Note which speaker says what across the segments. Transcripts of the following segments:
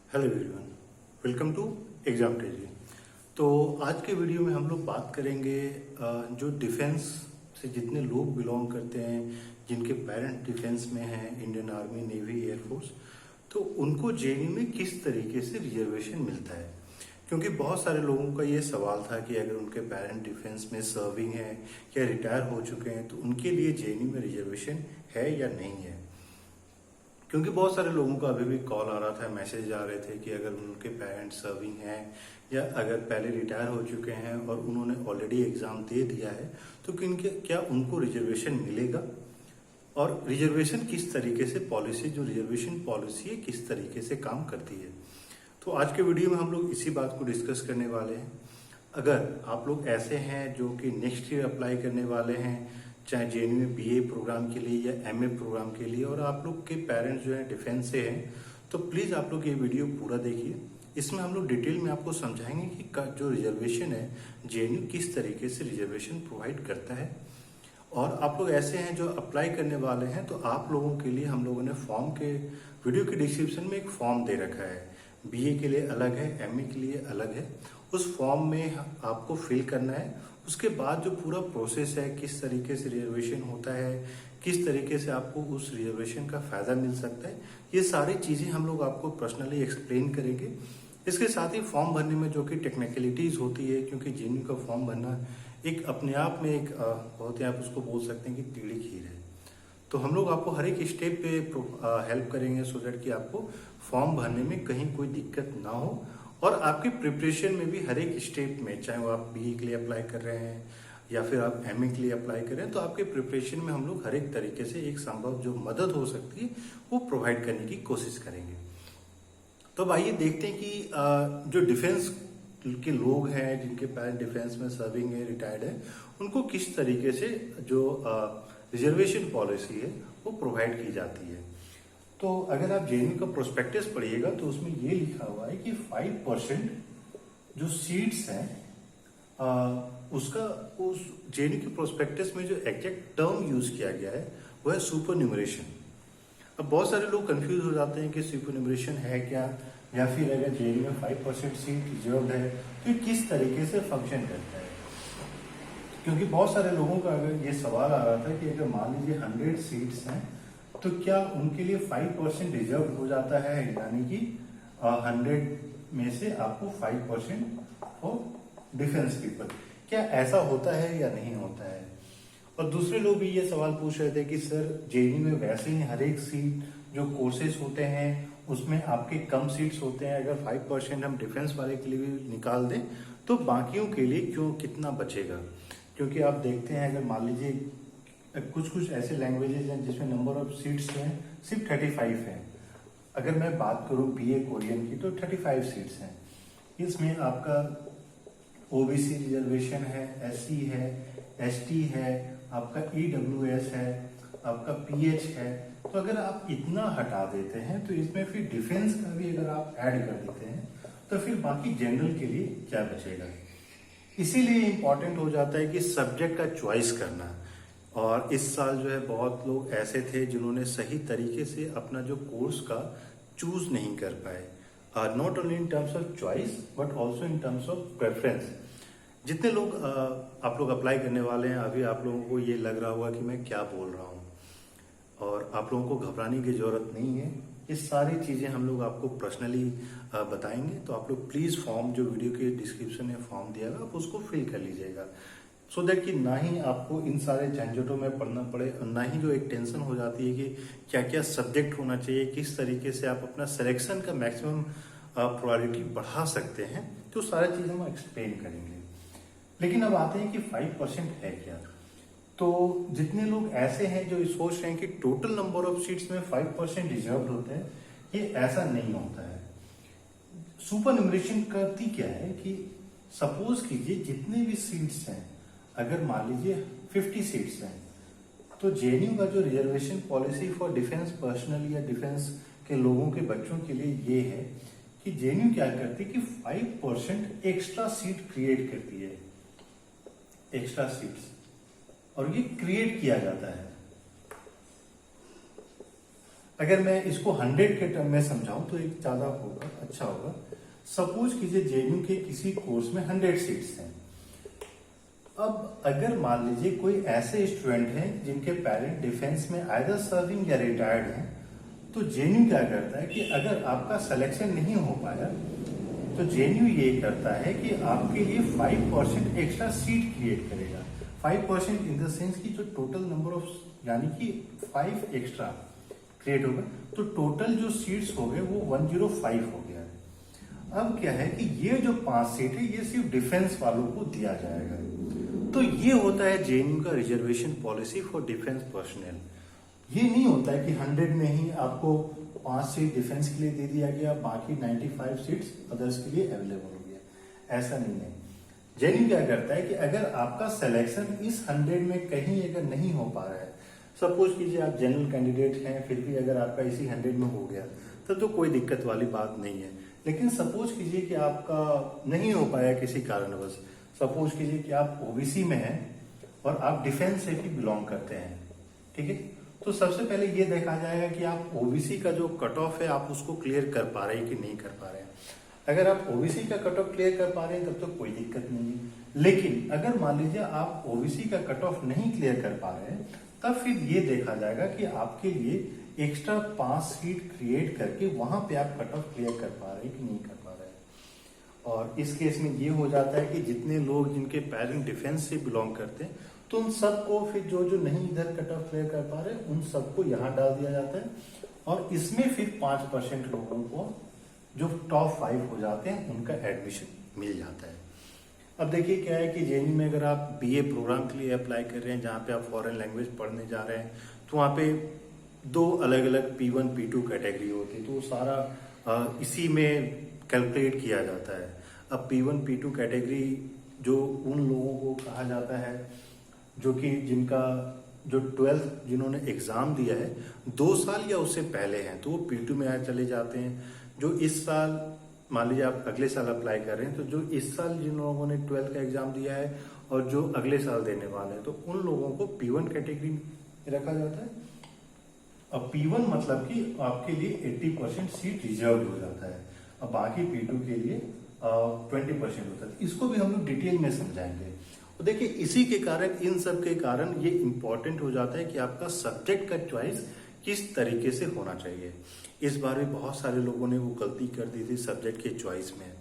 Speaker 1: Hello everyone, welcome to exam टेजी। तो आज के वीडियो में हम लोग बात करेंगे जो डिफेंस से जितने लोग बिलोंग करते हैं, जिनके पेरेंट्स डिफेंस में हैं, इंडियन आर्मी, नेवी, एयरफोर्स, तो उनको जेएनयू में किस तरीके से रिजर्वेशन मिलता है। क्योंकि बहुत सारे लोगों का ये सवाल था कि अगर उनके पेरेंट डिफेंस में सर्विंग है या रिटायर हो चुके हैं तो उनके लिए जेएनयू में रिजर्वेशन है या नहीं है। क्योंकि बहुत सारे लोगों का अभी भी कॉल आ रहा था, मैसेज आ रहे थे कि अगर उनके पेरेंट्स सर्विंग हैं या अगर पहले रिटायर हो चुके हैं और उन्होंने ऑलरेडी एग्जाम दे दिया है तो क्या उनको रिजर्वेशन मिलेगा, और रिजर्वेशन किस तरीके से पॉलिसी, जो रिजर्वेशन पॉलिसी है, किस तरीके से काम करती है। तो आज के वीडियो में हम लोग इसी बात को डिस्कस करने वाले हैं। अगर आप लोग ऐसे हैं जो कि नेक्स्ट ईयर अप्लाई करने वाले हैं, चाहे जेएनयू में बीए प्रोग्राम के लिए या एमए प्रोग्राम के लिए, और आप लोग के पेरेंट्स जो हैं डिफेंस से हैं, तो प्लीज आप लोग ये वीडियो पूरा देखिए। इसमें हम लोग डिटेल में आपको समझाएंगे कि जो रिजर्वेशन है जेएनयू किस तरीके से रिजर्वेशन प्रोवाइड करता है। और आप लोग ऐसे हैं जो अप्लाई करने वाले हैं तो आप लोगों के लिए हम लोगों ने फॉर्म के वीडियो के डिस्क्रिप्शन में एक फॉर्म दे रखा है। बीए के लिए अलग है, एमए के लिए अलग है। उस फॉर्म में आपको फिल करना है। उसके बाद जो पूरा प्रोसेस है, किस तरीके से रिजर्वेशन होता है, किस तरीके से आपको उस रिजर्वेशन का फायदा मिल सकता है, ये सारी चीजें हम लोग आपको पर्सनली एक्सप्लेन करेंगे। इसके साथ ही फॉर्म भरने में जो कि टेक्निकलिटीज होती है, क्योंकि जेएनयू का फॉर्म भरना एक अपने आप में एक बहुत ही, आप उसको बोल सकते हैं कि टीढ़ी खीर है। तो हम लोग आपको हर एक स्टेप पे हेल्प करेंगे सो दैट कि आपको फॉर्म भरने में कहीं कोई दिक्कत ना हो, और आपकी प्रिपरेशन में भी हर एक स्टेप में, चाहे वो आप बीए के लिए अप्लाई कर रहे हैं या फिर आप एमए के लिए अप्लाई कर रहे हैं, तो आपके प्रिपरेशन में हम लोग हर एक तरीके से एक संभव जो मदद हो सकती है वो प्रोवाइड करने की कोशिश करेंगे। तो अब आइए देखते हैं कि जो डिफेंस के लोग हैं, जिनके पेरेंट डिफेंस में सर्विंग है, रिटायर्ड है, उनको किस तरीके से जो रिजर्वेशन पॉलिसी है वो प्रोवाइड की जाती है। तो अगर आप जेएनयू का प्रोस्पेक्टस पढ़िएगा तो उसमें ये लिखा हुआ है कि 5% जो सीट्स हैं उसका उस जेएनयू के प्रोस्पेक्टस में जो एग्जैक्ट टर्म यूज किया गया है वो है सुपर न्यूमरेशन। अब बहुत सारे लोग कंफ्यूज हो जाते हैं कि सुपर न्यूमरेशन है क्या, या फिर अगर जेएनयू में 5% सीट रिजर्व है तो ये किस तरीके से फंक्शन करता है। क्योंकि बहुत सारे लोगों का अगर ये सवाल आ रहा था कि अगर मान लीजिए 100 सीट्स हैं तो क्या उनके लिए 5% रिजर्व हो जाता है, यानी कि 100 में से आपको 5% फॉर डिफेंस पीपल, क्या ऐसा होता है या नहीं होता है। और दूसरे लोग भी ये सवाल पूछ रहे थे कि सर जेएनयू में वैसे ही हर एक सीट जो कोर्सेज होते हैं उसमें आपके कम सीट्स होते हैं, अगर 5% हम डिफेंस वाले के लिए भी निकाल दें तो बाकियों के लिए क्यों, कितना बचेगा। क्योंकि आप देखते हैं अगर मान लीजिए कुछ ऐसे लैंग्वेजेस हैं जिसमें नंबर ऑफ सीट्स हैं सिर्फ 35 है। अगर मैं बात करूं बीए कोरियन की तो 35 सीट्स हैं। इसमें आपका ओबीसी रिजर्वेशन है, एससी है, एसटी है, आपका ईडब्ल्यूएस है, आपका पीएच है। तो अगर आप इतना हटा देते हैं तो इसमें फिर डिफेंस का भी अगर आप ऐड कर देते हैं तो फिर बाकी जनरल के लिए क्या बचेगा। इसीलिए इंपॉर्टेंट हो जाता है कि सब्जेक्ट का चॉइस करना। और इस साल जो है बहुत लोग ऐसे थे जिन्होंने सही तरीके से अपना जो कोर्स का चूज नहीं कर पाए, not only in terms of choice but also in terms of preference. जितने लोग आप लोग अप्लाई करने वाले हैं, अभी आप लोगों को ये लग रहा होगा कि मैं क्या बोल रहा हूँ, और आप लोगों को घबराने की जरूरत नहीं है। ये सारी चीजें हम लोग आपको पर्सनली बताएंगे। तो आप लोग प्लीज फॉर्म, जो वीडियो के डिस्क्रिप्शन में फॉर्म दिया गया, आप उसको फिल कर लीजिएगा, सो दैट कि ना ही आपको इन सारे झंझटों में पढ़ना पड़े, और ना ही जो एक टेंशन हो जाती है कि क्या क्या सब्जेक्ट होना चाहिए, किस तरीके से आप अपना सिलेक्शन का मैक्सिमम प्रोबेबिलिटी बढ़ा सकते हैं। तो सारी चीज हम एक्सप्लेन करेंगे। लेकिन अब आते हैं कि 5% है क्या। तो जितने लोग ऐसे हैं जो सोच रहे हैं कि टोटल नंबर ऑफ सीट्स में 5% रिजर्व होते हैं, ये ऐसा नहीं होता है। सुपर न्यूमरेशन करती क्या है कि सपोज कीजिए जितने भी सीट्स हैं, अगर मान लीजिए 50 सीट्स हैं, तो जेएनयू का जो reservation policy for defence personnel या डिफेंस के लोगों के बच्चों के लिए ये है कि जेएनयू क्या करती है कि 5% एक्स्ट्रा सीट क्रिएट करती है, एक्स्ट्रा सीट्स, और ये क्रिएट किया जाता है। अगर मैं इसको 100 के टर्म में समझाऊं तो एक ज्यादा होगा, अच्छा होगा। सपोज कीजिए जेएनयू के किसी कोर्स में 100 सीट्स हैं। अब अगर मान लीजिए कोई ऐसे स्टूडेंट हैं जिनके पेरेंट डिफेंस में आइदर सर्विंग या रिटायर्ड हैं, तो जेएनयू क्या करता है कि अगर आपका सिलेक्शन नहीं हो पाया तो जेएनयू ये करता है कि आपके लिए 5% एक्स्ट्रा सीट क्रिएट करेगा। 5% इन द सेंस कि जो टोटल नंबर ऑफ, यानी कि 5 एक्स्ट्रा क्रिएट होगा, तो टोटल जो सीट्स हो गए वो 105 हो गया। अब क्या है कि ये जो 5 सीट है ये सिर्फ डिफेंस वालों को दिया जाएगा। तो ये होता है जेएनयू का reservation policy for defence personnel. ये नहीं होता है कि 100 में ही आपको 5 सीट डिफेंस के लिए दे दिया गया, बाकी 95 सीट्स अदर्स के लिए अवेलेबल हो गया, ऐसा नहीं है। जेएनयू क्या करता है कि अगर आपका सिलेक्शन इस 100 में कहीं अगर नहीं हो पा रहा है, सपोज कीजिए आप जनरल कैंडिडेट हैं, फिर भी अगर आपका इसी 100 में हो गया तब तो कोई दिक्कत वाली बात नहीं है। लेकिन सपोज कीजिए कि आपका नहीं हो पाया किसी कारणवश, सपोज कीजिए कि आप ओबीसी में हैं और आप डिफेंस से भी बिलोंग करते हैं, ठीक है, तो सबसे पहले ये देखा जाएगा कि आप ओबीसी का जो कट ऑफ है आप उसको क्लियर कर पा रहे हैं कि नहीं कर पा रहे हैं। अगर आप ओबीसी का कट ऑफ क्लियर कर पा रहे हैं तब तो कोई दिक्कत नहीं है। लेकिन अगर मान लीजिए आप ओबीसी का कट ऑफ नहीं क्लियर कर पा रहे हैं, तब फिर ये देखा जाएगा कि आपके लिए एक्स्ट्रा 5 सीट क्रिएट करके वहां पे आप कट ऑफ क्लियर कर पा रहे हैं कि नहीं कर पा रहे हैं। और इस केस में ये हो जाता है कि जितने लोग जिनके पेरेंट डिफेंस से बिलोंग करते हैं तो उन सबको फिर जो जो नहीं इधर कट ऑफ क्लियर कर पा रहे उन सबको यहाँ डाल दिया जाता है, और इसमें फिर 5% लोगों को जो टॉप 5 हो जाते हैं उनका एडमिशन मिल जाता है। अब देखिए क्या है कि जेएनयू में अगर आप बीए प्रोग्राम के लिए अप्लाई कर रहे हैं जहाँ पे आप फॉरेन लैंग्वेज पढ़ने जा रहे हैं, तो वहाँ पे 2 अलग अलग P1 P2 कैटेगरी होती है, तो वो सारा इसी में कैलकुलेट किया जाता है। अब P1 P2 कैटेगरी जो उन लोगों को कहा जाता है जो कि जिनका जो 12th जिन्होंने एग्जाम दिया है 2 साल या उससे पहले हैं, तो वो P2 में आए चले जाते हैं। जो इस साल, मान लीजिए आप अगले साल अप्लाई कर रहे हैं, तो जो इस साल जिन लोगों ने 12th का एग्जाम दिया है और जो अगले साल देने वाले हैं, तो उन लोगों को P1 कैटेगरी में रखा जाता है। अब P1 मतलब कि आपके लिए 80% सीट रिजर्व हो जाता है, अब बाकी P2 के लिए 20% होता है। इसको भी हम लोग डिटेल में समझाएंगे। तो देखिए इसी के कारण, इन सब के कारण ये इंपॉर्टेंट हो जाता है कि आपका सब्जेक्ट का चॉइस किस तरीके से होना चाहिए। इस बार भी बहुत सारे लोगों ने वो गलती कर दी थी सब्जेक्ट के चॉइस में,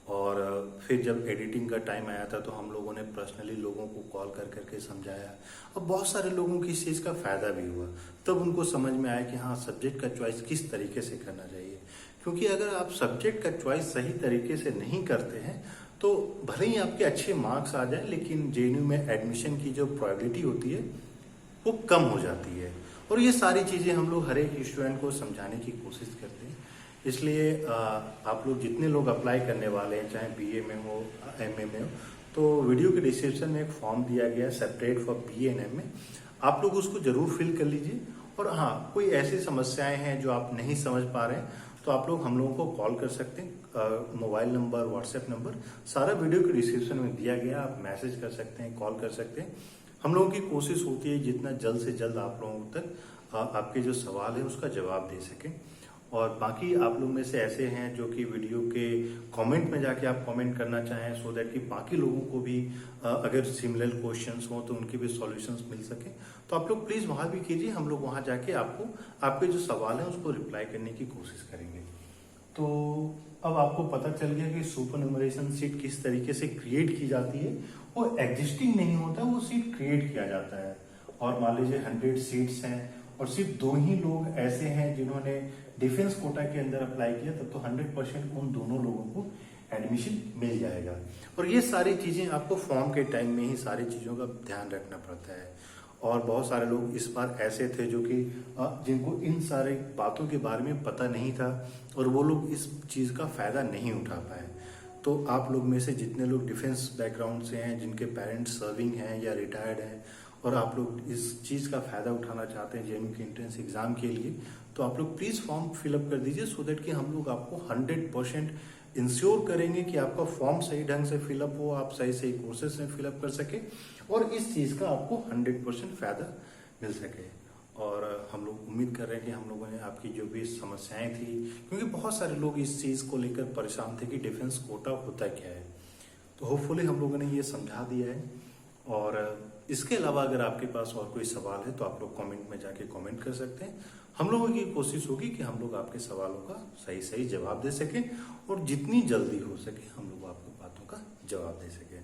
Speaker 1: और फिर जब एडिटिंग का टाइम आया था तो हम लोगों ने पर्सनली लोगों को कॉल कर करके समझाया, और बहुत सारे लोगों को इस चीज़ का फायदा भी हुआ। तब उनको समझ में आया कि हाँ, सब्जेक्ट का चॉइस किस तरीके से करना चाहिए। क्योंकि अगर आप सब्जेक्ट का चॉइस सही तरीके से नहीं करते हैं तो भले ही आपके अच्छे मार्क्स आ जाए, लेकिन जेएनयू में एडमिशन की जो प्रोबेबिलिटी होती है वो कम हो जाती है। और ये सारी चीज़ें हम लोग हर एक स्टूडेंट को समझाने की कोशिश करते हैं। इसलिए आप लोग जितने लोग अप्लाई करने वाले हैं, चाहे बीए में हो, एमए में हो, तो वीडियो के डिस्क्रिप्शन में एक फॉर्म दिया गया है separate for BA and MA, आप लोग उसको जरूर फिल कर लीजिए। और हाँ, कोई ऐसी समस्याएं हैं जो आप नहीं समझ पा रहे हैं तो आप लोग हम लोगों को कॉल कर सकते हैं। मोबाइल नंबर, व्हाट्सएप नंबर सारा वीडियो के डिस्क्रिप्शन में दिया गया, आप मैसेज कर सकते हैं, कॉल कर सकते हैं। हम लोगों की कोशिश होती है जितना जल्द से जल्द आप लोगों तक आपके जो सवाल है उसका जवाब दे सकें। और बाकी आप लोग में से ऐसे हैं जो कि वीडियो के कमेंट में जाके आप कमेंट करना चाहें, सो दैट कि बाकी लोगों को भी अगर सिमिलर क्वेश्चंस हो तो उनके भी सॉल्यूशंस मिल सके, तो आप लोग प्लीज वहां भी कीजिए। हम लोग वहां जाके आपको आपके जो सवाल है उसको रिप्लाई करने की कोशिश करेंगे। तो अब आपको पता चल गया कि सुपर न्यूमरेशन सीट किस तरीके से क्रिएट की जाती है। वो एग्जिस्टिंग नहीं होता, वो सीट क्रिएट किया जाता है। और मान लीजिए 100 सीट्स हैं और सिर्फ 2 ही लोग ऐसे हैं जिन्होंने डिफेंस कोटा के अंदर अप्लाई किया, तब तो 100% उन दोनों लोगों को एडमिशन मिल जाएगा। और ये सारी चीजें आपको फॉर्म के टाइम में ही सारी चीजों का ध्यान रखना पड़ता है। और बहुत सारे लोग इस बार ऐसे थे जो कि जिनको इन सारे बातों के बारे में पता नहीं था और वो लोग इस चीज का फायदा नहीं उठा पाए। तो आप लोग में से जितने लोग डिफेंस बैकग्राउंड से हैं, जिनके पेरेंट्स सर्विंग हैं या रिटायर्ड हैं, और आप लोग इस चीज का फायदा उठाना चाहते हैं जेएनयू के एंट्रेंस एग्जाम के लिए, तो आप लोग प्लीज फॉर्म फिलअप कर दीजिए, सो दैट कि हम लोग आपको 100% इंश्योर करेंगे कि आपका फॉर्म सही ढंग से फिलअप हो, आप सही सही कोर्सेस में फिलअप कर सके और इस चीज का आपको 100% फायदा मिल सके। और हम लोग उम्मीद कर रहे हैं कि हम लोगों ने आपकी जो भी समस्याएं थी, क्योंकि बहुत सारे लोग इस चीज़ को लेकर परेशान थे कि डिफेंस कोटा होता क्या है, तो होपफुली हम लोगों ने ये समझा दिया है। और इसके अलावा अगर आपके पास और कोई सवाल है तो आप लोग कमेंट में जाके कमेंट कर सकते हैं। हम लोगों की कोशिश होगी कि हम लोग आपके सवालों का सही सही जवाब दे सकें और जितनी जल्दी हो सके हम लोग आपको बातों का जवाब दे सकें।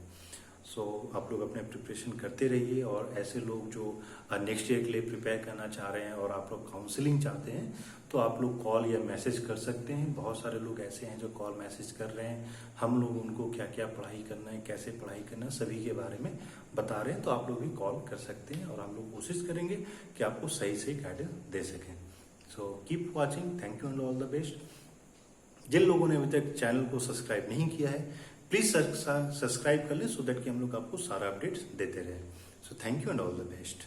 Speaker 1: सो आप लोग अपने प्रिपरेशन करते रहिए, और ऐसे लोग जो नेक्स्ट ईयर के लिए प्रिपेयर करना चाह रहे हैं और आप लोग काउंसलिंग चाहते हैं तो आप लोग कॉल या मैसेज कर सकते हैं। बहुत सारे लोग ऐसे हैं जो कॉल मैसेज कर रहे हैं, हम लोग उनको क्या क्या पढ़ाई करना है, कैसे पढ़ाई करना है, सभी के बारे में बता रहे हैं। तो आप लोग भी कॉल कर सकते हैं और हम लोग कोशिश करेंगे कि आपको सही सही गाइडेंस दे सकें। So keep watching, thank you and all the best. जिन लोगों ने अभी तक चैनल को सब्सक्राइब नहीं किया है प्लीज सब्सक्राइब कर ले, सो दैट कि हम लोग आपको सारा अपडेट्स देते रहे। So thank you and all the best.